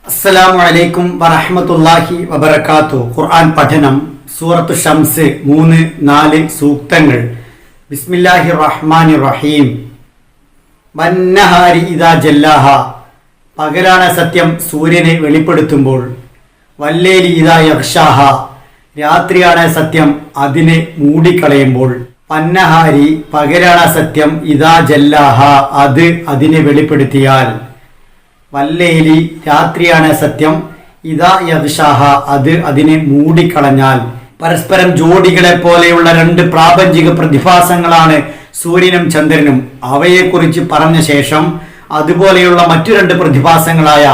അസ്സലാമു അലൈക്കും വറഹ്മത്തുള്ളാഹി വബറകാതുഹു. ഖുർആൻ പഠനം സൂറത്തു ഷംസ് 3-4 സൂക്തങ്ങൾ. ബിസ്മില്ലാഹിർ റഹ്മാനിർ റഹീം. വന്നഹാരി ഇദാ ജല്ലാഹ, പകലാണ് സത്യം സൂര്യനെ വെളിപ്പെടുത്തുമ്പോൾ. വല്ലേലി ഇദാ യഗ്ഷാഹ, രാത്രിയാണ് സത്യം അതിനെ മൂടിക്കളയുമ്പോൾ. വന്നഹാരി, പകലാണ് സത്യം, ഇദാ ജല്ലാഹ, അത് അതിനെ വെളിപ്പെടുത്തിയാൽ. വല്ലേലി, രാത്രിയാണ് സത്യം, ഇദാ യഗ്ഷാഹ, അത് അതിനെ മൂടിക്കളഞ്ഞാൽ. പരസ്പരം ജോഡികളെ പോലെയുള്ള രണ്ട് പ്രാപഞ്ചിക പ്രതിഭാസങ്ങളാണ് സൂര്യനും ചന്ദ്രനും. അവയെക്കുറിച്ച് പറഞ്ഞ ശേഷം അതുപോലെയുള്ള മറ്റു രണ്ട് പ്രതിഭാസങ്ങളായ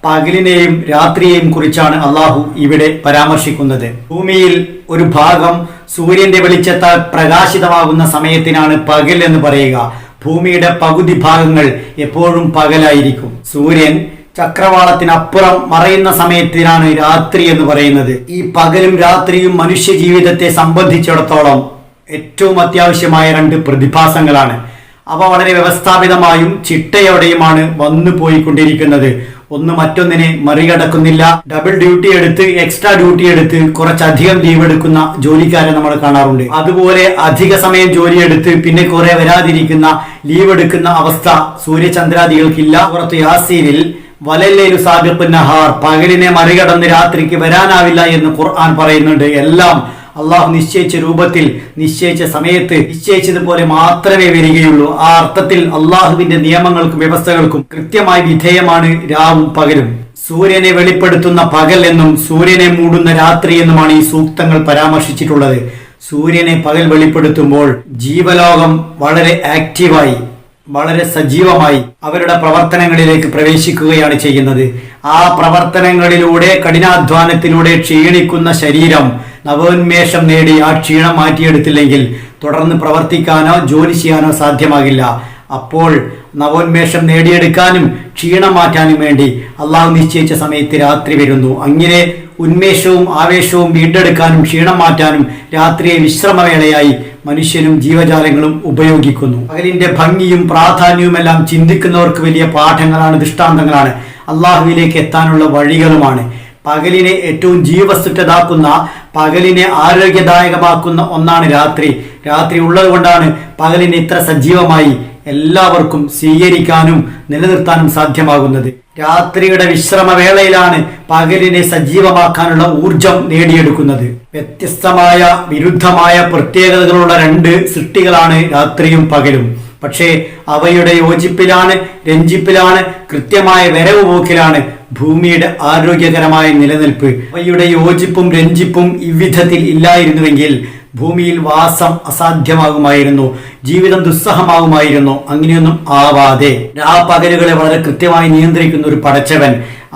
പകലിനെയും രാത്രിയെയും കുറിച്ചാണ് അള്ളാഹു ഇവിടെ പരാമർശിക്കുന്നത്. ഭൂമിയിൽ ഒരു ഭാഗം സൂര്യന്റെ വെളിച്ചത്താൽ പ്രകാശിതമാകുന്ന സമയത്തിനാണ് പകൽ എന്ന് പറയുക. ഭൂമിയുടെ പകുതി ഭാഗങ്ങൾ എപ്പോഴും പകലായിരിക്കും. സൂര്യൻ ചക്രവാളത്തിനപ്പുറം മറയുന്ന സമയത്തിനാണ് രാത്രി എന്ന് പറയുന്നത്. ഈ പകലും രാത്രിയും മനുഷ്യ ജീവിതത്തെ സംബന്ധിച്ചിടത്തോളം ഏറ്റവും അത്യാവശ്യമായ രണ്ട് പ്രതിഭാസങ്ങളാണ്. അവ വളരെ വ്യവസ്ഥാപിതമായും ചിട്ടയോടെയുമാണ് വന്നു പോയിക്കൊണ്ടിരിക്കുന്നത്. ഒന്ന് മറ്റൊന്നിനെ മറികടക്കുന്നില്ല. ഡബിൾ ഡ്യൂട്ടി എടുത്ത് എക്സ്ട്രാ ഡ്യൂട്ടി എടുത്ത് കുറച്ചധികം ലീവ് എടുക്കുന്ന ജോലിക്കാരെ നമ്മൾ കാണാറുണ്ട്. അതുപോലെ അധിക സമയം ജോലി എടുത്ത് പിന്നെ കുറെ വരാതിരിക്കുന്ന ലീവ് എടുക്കുന്ന അവസ്ഥ സൂര്യചന്ദ്രാദികൾക്കില്ല. പുറത്ത് യാസീനിൽ വലല്ലൈലു സാബിഖുൻ നഹാർ, പകലിനെ മറികടന്ന് രാത്രിക്ക് വരാനാവില്ല എന്ന് ഖുർആൻ പറയുന്നുണ്ട്. എല്ലാം അള്ളാഹു നിശ്ചയിച്ച രൂപത്തിൽ, നിശ്ചയിച്ച സമയത്ത്, നിശ്ചയിച്ചതുപോലെ മാത്രമേ വരികയുള്ളൂ. ആ അർത്ഥത്തിൽ അള്ളാഹുവിന്റെ നിയമങ്ങൾക്കും വ്യവസ്ഥകൾക്കും കൃത്യമായി വിധേയമാണ് രാവും പകലും. സൂര്യനെ വെളിപ്പെടുത്തുന്ന പകൽ എന്നും സൂര്യനെ മൂടുന്ന രാത്രി എന്നുമാണ് ഈ സൂക്തങ്ങൾ പരാമർശിച്ചിട്ടുള്ളത്. സൂര്യനെ പകൽ വെളിപ്പെടുത്തുമ്പോൾ ജീവലോകം വളരെ ആക്റ്റീവായി, വളരെ സജീവമായി അവരുടെ പ്രവർത്തനങ്ങളിലേക്ക് പ്രവേശിക്കുകയാണ് ചെയ്യുന്നത്. ആ പ്രവർത്തനങ്ങളിലൂടെ, കഠിനാധ്വാനത്തിലൂടെ ക്ഷീണിക്കുന്ന ശരീരം നവോന്മേഷം നേടി ആ ക്ഷീണം മാറ്റിയെടുത്തില്ലെങ്കിൽ തുടർന്ന് പ്രവർത്തിക്കാനോ ജോലി ചെയ്യാനോ സാധ്യമാകില്ല. അപ്പോൾ നവോന്മേഷം നേടിയെടുക്കാനും ക്ഷീണം മാറ്റാനും വേണ്ടി അള്ളാഹു നിശ്ചയിച്ച സമയത്ത് രാത്രി വരുന്നു. അങ്ങനെ ഉന്മേഷവും ആവേശവും വീണ്ടെടുക്കാനും ക്ഷീണം മാറ്റാനും രാത്രിയെ വിശ്രമവേളയായി മനുഷ്യനും ജീവജാലങ്ങളും ഉപയോഗിക്കുന്നു. പകലിന്റെ ഭംഗിയും പ്രാധാന്യവുമെല്ലാം ചിന്തിക്കുന്നവർക്ക് വലിയ പാഠങ്ങളാണ്, ദൃഷ്ടാന്തങ്ങളാണ്, അള്ളാഹുവിലേക്ക് എത്താനുള്ള വഴികളുമാണ്. പകലിനെ ഏറ്റവും ജീവസ്തുറ്റതാക്കുന്ന, പകലിനെ ആരോഗ്യദായകമാക്കുന്ന ഒന്നാണ് രാത്രി. രാത്രി ഉള്ളത് കൊണ്ടാണ് പകലിനെ ഇത്ര സജീവമായി എല്ലാവർക്കും സ്വീകരിക്കാനും നിലനിർത്താനും സാധ്യമാകുന്നത്. രാത്രിയുടെ വിശ്രമവേളയിലാണ് പകലിനെ സജീവമാക്കാനുള്ള ഊർജം നേടിയെടുക്കുന്നത്. വ്യത്യസ്തമായ, വിരുദ്ധമായ പ്രത്യേകതകളുള്ള രണ്ട് സൃഷ്ടികളാണ് രാത്രിയും പകലും. പക്ഷേ അവയുടെ യോജിപ്പിലാണ്, രഞ്ജിപ്പിലാണ്, കൃത്യമായ വരവ് പോക്കിലാണ് ഭൂമിയുടെ ആരോഗ്യകരമായ നിലനിൽപ്പ്. അവയുടെ യോജിപ്പും രഞ്ജിപ്പും ഇவ்விധത്തിൽ ഇല്ലായിരുന്നുവെങ്കിൽ ഭൂമിയിൽ വാസം അസാധ്യമാകുമായിരുന്നു, ജീവിതം ദുസ്സഹമാകുമായിരുന്നു. അങ്ങനെയൊന്നും ആവാതെ ആ പകലുകളെ വളരെ കൃത്യമായി നിയന്ത്രിക്കുന്ന ഒരു പടച്ചവൻ,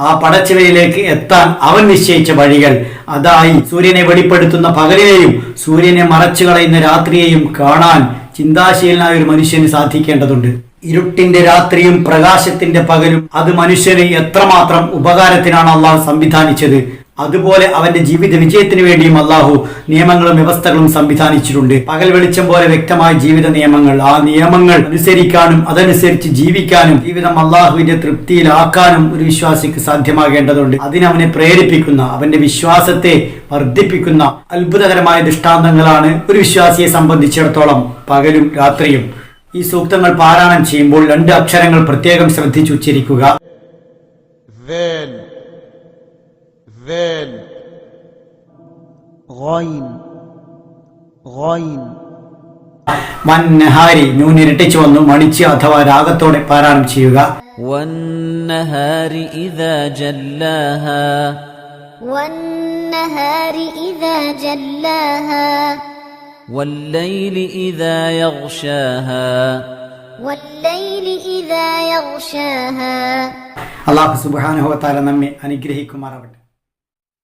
ആ പടച്ചവനിലേക്ക് എത്താൻ അവൻ നിശ്ചയിച്ച വഴികൾ, അതായി സൂര്യനെ വെളിപ്പെടുത്തുന്ന പകലിനെയും സൂര്യനെ മറച്ചു കളയുന്ന രാത്രിയെയും കാണാൻ ചിന്താശീലനായ ഒരു മനുഷ്യന് സാധിക്കേണ്ടതുണ്ട്. ഇരുട്ടിന്റെ രാത്രിയും പ്രകാശത്തിന്റെ പകലും അത് മനുഷ്യന് എത്രമാത്രം ഉപകാരത്തിനാണ് അള്ളാഹു സംവിധാനിച്ചത്. അതുപോലെ അവന്റെ ജീവിത വിജയത്തിന് വേണ്ടിയും അള്ളാഹു നിയമങ്ങളും വ്യവസ്ഥകളും സംവിധാനിച്ചിട്ടുണ്ട്. പകൽ വെളിച്ചം പോലെ വ്യക്തമായ ജീവിത നിയമങ്ങൾ. ആ നിയമങ്ങൾ അനുസരിക്കാനും അതനുസരിച്ച് ജീവിക്കാനും ജീവിതം അള്ളാഹുവിന്റെ തൃപ്തിയിലാക്കാനും ഒരു വിശ്വാസിക്ക് സാധ്യമാകേണ്ടതുണ്ട്. അതിനവനെ പ്രേരിപ്പിക്കുന്ന, അവന്റെ വിശ്വാസത്തെ വർദ്ധിപ്പിക്കുന്ന അത്ഭുതകരമായ ദൃഷ്ടാന്തങ്ങളാണ് ഒരു വിശ്വാസിയെ സംബന്ധിച്ചിടത്തോളം പകലും രാത്രിയും. ഈ സൂക്തങ്ങൾ പാരായണം ചെയ്യുമ്പോൾ രണ്ട് അക്ഷരങ്ങൾ പ്രത്യേകം ശ്രദ്ധിച്ച് ഉച്ചരിക്കുക. വന്നഹാരി, നൂൻ ഇരട്ടിച്ചു വന്നു മണിച്ച് അഥവാ രാഗത്തോടെ പാരായണം ചെയ്യുക. വന്നഹാരി ഇദാ ജല്ലാഹാ, വന്നഹാരി ഇദാ ജല്ലാഹാ, വല്ലൈലി ഇദാ യഗ്ഷാഹാ, വല്ലൈലി ഇദാ യഗ്ഷാഹാ. അല്ലാഹു സുബ്ഹാനഹു വ തആല നമ്മെ അനുഗ്രഹിക്കുമാറാവട്ടെ.